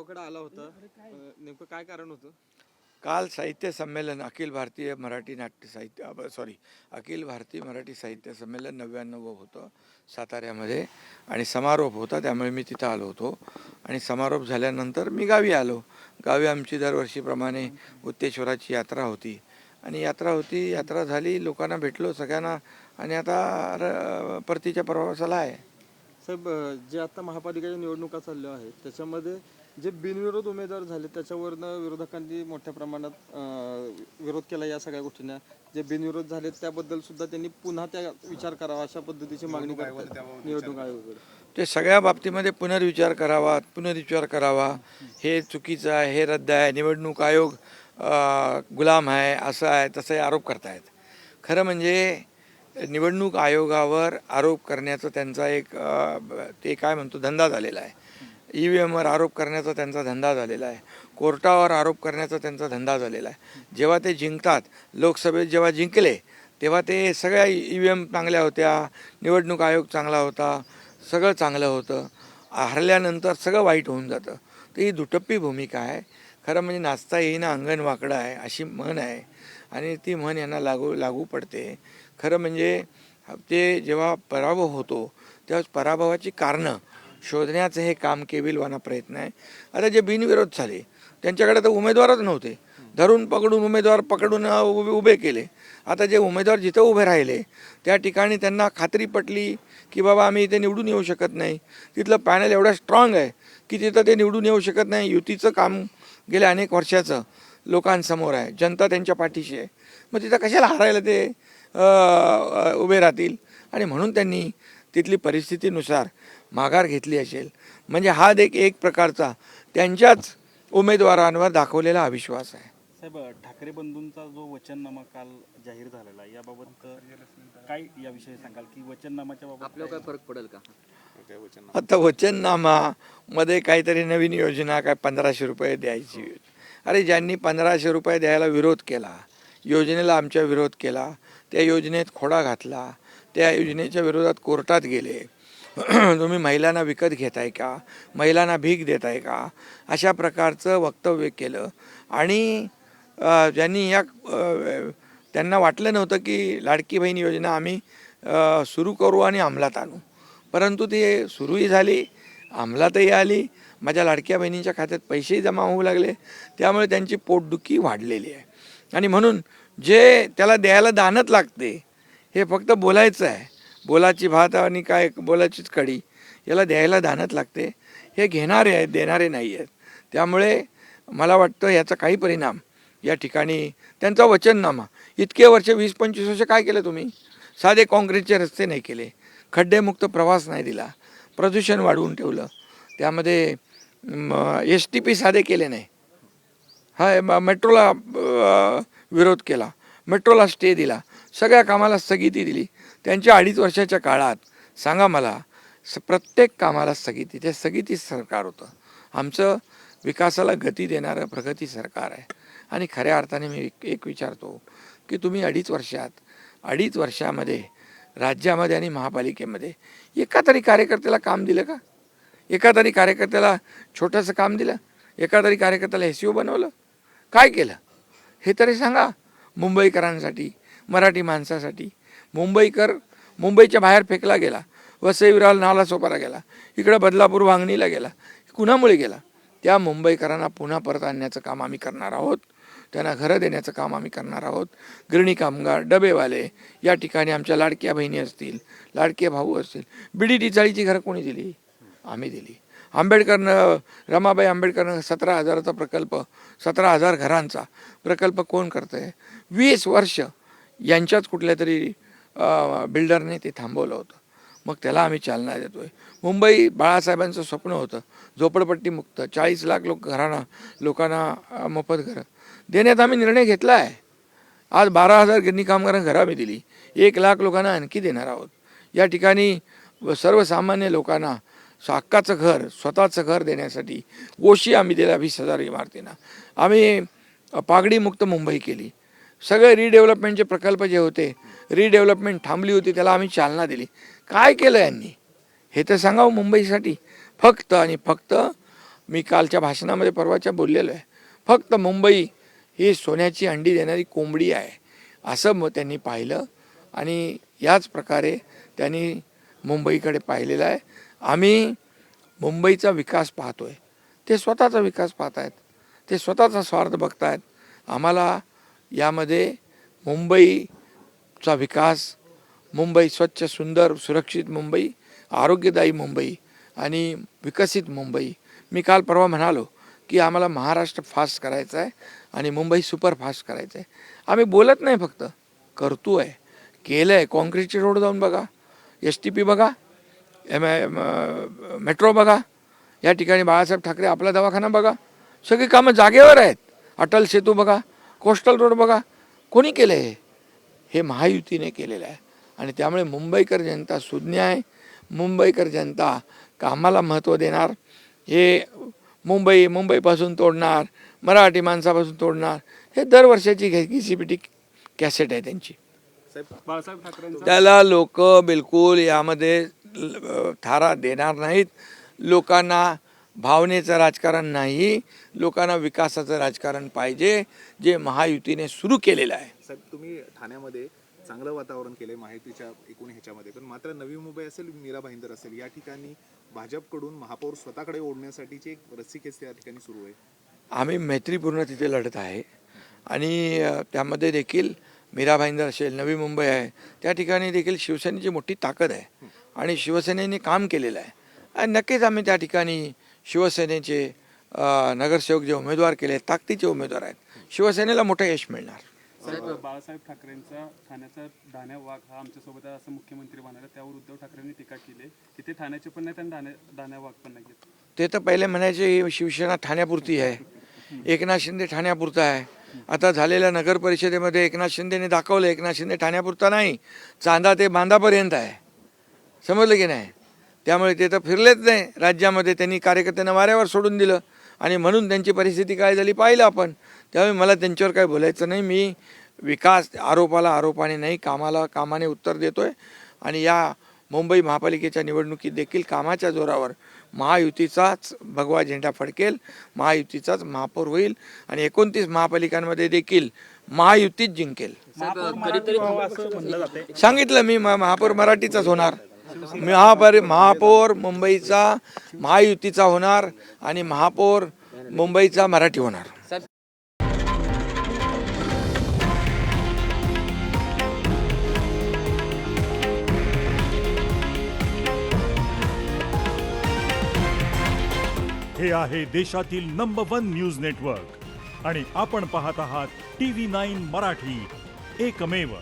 गावाकडे आला होता, नेमकं काय कारण होतं? काल साहित्य संमेलन अखिल भारतीय मराठी नाट्य साहित्य अखिल भारतीय मराठी साहित्य संमेलन 99 होतं साताऱ्यामध्ये आणि समारोप होता, त्यामुळे मी तिथं आलो होतो. आणि समारोप झाल्यानंतर मी गावी आलो. गावी आमची दरवर्षीप्रमाणे उत्तेश्वराची यात्रा होती आणि यात्रा झाली, लोकांना भेटलो सगळ्यांना आणि आता परतीच्या प्रवासाला आहे. साहेब, जे आता महापालिकेच्या निवडणुका चालल्या आहेत त्याच्यामध्ये जे बिनविरोध उमेदवार झाले त्याच्यावरनं विरोधकांनी मोठ्या प्रमाणात विरोध केला या सगळ्या गोष्टींना. जे बिनविरोध झाले त्याबद्दल सुद्धा त्यांनी पुन्हा त्या विचार करावा अशा पद्धतीची मागणी करतात निवडणूक आयोगाकडे. ते सगळ्या बाबतीमध्ये पुनर्विचार करावा. हे चुकीचं आहे, हे रद्द आहे, निवडणूक आयोग गुलाम आहे, असं आहे तसं आहे आरोप करतायत. खरं म्हणजे निवडणूक आयोगावर आरोप करण्याचं त्यांचा एक ते काय म्हणतो धंदा झालेला आहे. EVMवर आरोप करण्याचा त्यांचा धंदा झालेला आहे. कोर्टावर आरोप करण्याचा त्यांचा धंदा झालेला आहे. जेव्हा ते जिंकतात, लोकसभेत जेव्हा जिंकले तेव्हा ते सगळ्या EVM चांगल्या होत्या, निवडणूक आयोग चांगला होता, सगळं चांगलं होतं. हरल्यानंतर सगळं वाईट होऊन जातं. तर ही दुटप्पी भूमिका आहे. खरं म्हणजे नाचता येईना अंगण वाकडं आहे अशी म्हण आहे आणि ती म्हण यांना लागू पडते. खरं म्हणजे ते जेव्हा पराभव होतो तेव्हा पराभवाची कारणं शोधण्याचं हे काम केविलवाना प्रयत्न आहे. आता जे बिनविरोध झाले त्यांच्याकडे तर उमेदवारच नव्हते, धरून पकडून उमेदवार पकडून उभे केले. आता जे उमेदवार जिथं उभे राहिले त्या ठिकाणी त्यांना खात्री पटली की बाबा आम्ही इथे निवडून येऊ शकत नाही. तिथलं पॅनल एवढं स्ट्रॉंग आहे की तिथं ते निवडून येऊ शकत नाही. युतीचं काम गेल्या अनेक वर्षाचं लोकांसमोर आहे, जनता त्यांच्या पाठीशी आहे. मग तिथं कशाला हारायला ते उभे राहतील. आणि म्हणून त्यांनी तिथली परिस्थितीनुसार माघार घेतली असेल. म्हणजे हा एक प्रकारचा त्यांच्याच उमेदवारांवर दाखवलेला अविश्वास आहे. साहेब, ठाकरे बंधूंचा जो वचननामा काल जाहीर झालेला आहे याबाबत काय याविषयी सांगाल की वचननामाच्या बाबत आपल्याला काय फरक पडेल का? आता वचननामामध्ये काहीतरी नवीन योजना काय 1500 रुपये द्यायची. अरे ज्यांनी 1500 रुपये द्यायला विरोध केला, योजनेला आमच्या विरोध केला, त्या योजनेत खोडा घातला, त्या योजनेच्या विरोधात कोर्टात गेले, तुम्ही महिलांना विकत घेताय का, महिलांना भीक देताय का, अशा प्रकारचं वक्तव्य केलं. आणि ज्यांनी त्यांना वाटलं नव्हतं की लाडकी बहीण योजना आम्ही सुरू करू आणि अंमलात आणू, परंतु ती सुरूही झाली, अंमलातही आली, माझ्या लाडक्या बहिणींच्या खात्यात पैसेही जमा होऊ लागले. त्यामुळे त्यांची पोटदुखी वाढलेली आहे. आणि म्हणून जे त्याला द्यायला दानत लागते हे फक्त बोलायचं आहे, बोलाची भात आणि काय बोलाचीच कढी, याला द्यायला दानत लागते. हे घेणारे आहेत, देणारे नाही आहेत. त्यामुळे मला वाटतं याचा काही परिणाम या ठिकाणी त्यांचा वचननामा इतके वर्ष 20-25 वर्ष काय केलं तुम्ही? साधे काँक्रीटचे रस्ते नाही केले, खड्डेमुक्त प्रवास नाही दिला, प्रदूषण वाढवून ठेवलं, त्यामध्ये STP साधे केले नाही, मेट्रोला विरोध केला, मेट्रोला स्टे दिला, सगळ्या कामाला स्थगिती दिली. त्यांच्या 2.5 वर्षाच्या काळात सांगा मला, प्रत्येक कामाला स्थगिती, ते स्थगिती सरकार होतं. आमचं विकासाला गती देणारं प्रगती सरकार आहे. आणि खऱ्या अर्थाने मी एक विचारतो की तुम्ही 2.5 वर्षामध्ये राज्यामध्ये आणि महापालिकेमध्ये एका तरी कार्यकर्त्याला काम दिलं का? एका तरी कार्यकर्त्याला छोटंसं काम दिलं? एका तरी कार्यकर्त्याला SEO बनवलं? काय केलं हे तरी सांगा. मुंबईकरांसाठी, मराठी माणसासाठी मुंबईच्या बाहेर फेकला गेला, वसई विरार नालासोपारा गेला, इकडं बदलापूर वांगणीला गेला. कुणामुळे गेला? त्या मुंबईकरांना पुन्हा परत आणण्याचं काम आम्ही करणार आहोत. त्यांना घरं देण्याचं काम आम्ही करणार आहोत. गृहिणी कामगार, डबेवाले, या ठिकाणी आमच्या लाडक्या बहिणी असतील, लाडके भाऊ असतील. BDT चाळीची घरं कोणी दिली? आम्ही दिली. रमाबाई आंबेडकरनं 17,000चा प्रकल्प, 17,000 घरांचा प्रकल्प कोण करतं आहे? 20 वर्ष यांच्याच कुठल्या तरी बिल्डरने ते थांबवलं होतं. मग त्याला आम्ही चालना देतो आहे. मुंबई बाळासाहेबांचं स्वप्न होतं झोपडपट्टी मुक्त, 40 लाख लोकांना मोफत घरं देण्यात आम्ही निर्णय घेतला आहे. आज 12,000 गिरणी कामगारांना घरं आम्ही दिली, 1 लाख लोकांना आणखी देणार आहोत. या ठिकाणी सर्वसामान्य लोकांना हक्काचं घर, स्वतःचं घर देण्यासाठी गोशी आम्ही दिल्या 20,000 इमारतींना. आम्ही पागडी मुक्त मुंबई केली. सगळे रिडेव्हलपमेंटचे प्रकल्प जे होते, रिडेव्हलपमेंट थांबली होती, त्याला आम्ही चालना दिली. काय केलं यांनी हे तर सांगावं मुंबईसाठी? फक्त आणि फक्त मी कालच्या भाषणामध्ये परवाच्या बोललेलो आहे, फक्त मुंबई ही सोन्याची अंडी देणारी कोंबडी आहे असं मग त्यांनी पाहिलं आणि याच प्रकारे त्यांनी मुंबईकडे पाहिलेलं आहे. आम्ही मुंबईचा विकास पाहतोय, ते स्वतःचा विकास पाहत आहेत, ते स्वतःचा स्वार्थ बघतायत. आम्हाला यामध्ये मुंबईचा विकास, मुंबई स्वच्छ सुंदर सुरक्षित मुंबई, आरोग्यदायी मुंबई आणि विकसित मुंबई. मी काल परवा म्हणालो की आम्हाला महाराष्ट्र फास्ट करायचं आहे आणि मुंबई सुपर फास्ट करायचं आहे. आम्ही बोलत नाही, फक्त करतो आहे, केलं आहे. कॉन्क्रीटचे रोड जाऊन बघा, STP बघा, मेट्रो बघा, या ठिकाणी बाळासाहेब ठाकरे आपला दवाखाना बघा, सगळी कामं जागेवर आहेत. अटल सेतू बघा, कोस्टल रोड बघा, कोणी केलं आहे? हे महायुतीने केलेलं आहे. आणि त्यामुळे मुंबईकर जनता सुज्ञ आहे. मुंबईकर जनता कामाला महत्त्व देणार. हे मुंबईपासून तोडणार, मराठी माणसापासून तोडणार, हे दरवर्षाची घिसीपिटी कॅसेट आहे त्यांची. बाळासाहेब ठाकरेंचा त्याला लोक बिलकुल यामध्ये थारा देणार नाहीत. लोकांना भावनेचं राजकारण नाही, लोकांना विकासाचं राजकारण पाहिजे, जे महायुतीने सुरू केलेलं आहे. साहेब, तुम्ही ठाण्यामध्ये चांगलं वातावरण केलंय महायुतीच्या एकूण ह्याच्यामध्ये, पण मात्र नवी मुंबई असेल, मीरा भाईंदर असेल, या ठिकाणी भाजपकडून महापौर स्वतःकडे ओढण्यासाठीची एक रस्सीखेच त्या ठिकाणी सुरू आहे. आम्ही मैत्रीपूर्ण तिथे लढत आहे आणि त्यामध्ये देखील मीरा भाईंदर असेल, नवी मुंबई आहे, त्या ठिकाणी देखील शिवसेनेची मोठी ताकद आहे आणि शिवसेनेने काम केलेलं आहे. आणि नक्कीच आम्ही त्या ठिकाणी शिवसेनेचे नगरसेवक जे उमेदवार केले, ताकदीचे उमेदवार आहेत, शिवसेनेला मोठं यश मिळणार. बाळासाहेब ठाकरेंचा ठाण्याचा दाण्या वाघ हा आमच्यासोबत आहे असं मुख्यमंत्री म्हणाले, त्यावर उद्धव ठाकरेंनी टीका केली की ते ठाण्याचे पण नाहीत आणि दाण्या वाघ पण नाही. ते तर पहिले म्हणायचे शिवसेना ठाण्यापुरती आहे, एकनाथ शिंदे ठाण्यापुरता आहे. आता झालेल्या नगर परिषदेमध्ये एकनाथ शिंदेने दाखवलं एकनाथ शिंदे ठाण्यापुरता नाही, चांदा ते बांधापर्यंत आहे. समजलं की नाही? त्यामुळे ते तर फिरलेच नाही राज्यामध्ये. त्यांनी कार्यकर्त्यांना वाऱ्यावर सोडून दिलं आणि म्हणून त्यांची परिस्थिती काय झाली पाहिलं आपण. त्यामुळे मला त्यांच्यावर काय बोलायचं नाही. मी विकास आरोपाला आरोपाने नाही, कामाला कामाने उत्तर देतोय. आणि या मुंबई महापालिकेच्या निवडणुकीत देखील कामाच्या जोरावर महायुतीचाच भगवा झेंडा फडकेल, महायुतीचाच महापौर होईल आणि 29 महापालिकांमध्ये देखील महायुतीच जिंकेल. सांगितलं मी, महापौर मराठीचाच होणार. महापौर मुंबईचा महायुतीचा होणार आणि महापौर मुंबईचा मराठी होणार. हे आहे देशातील नंबर 1 न्यूज नेटवर्क आणि आपण पाहत आहात TV9 मराठी, एकमेव.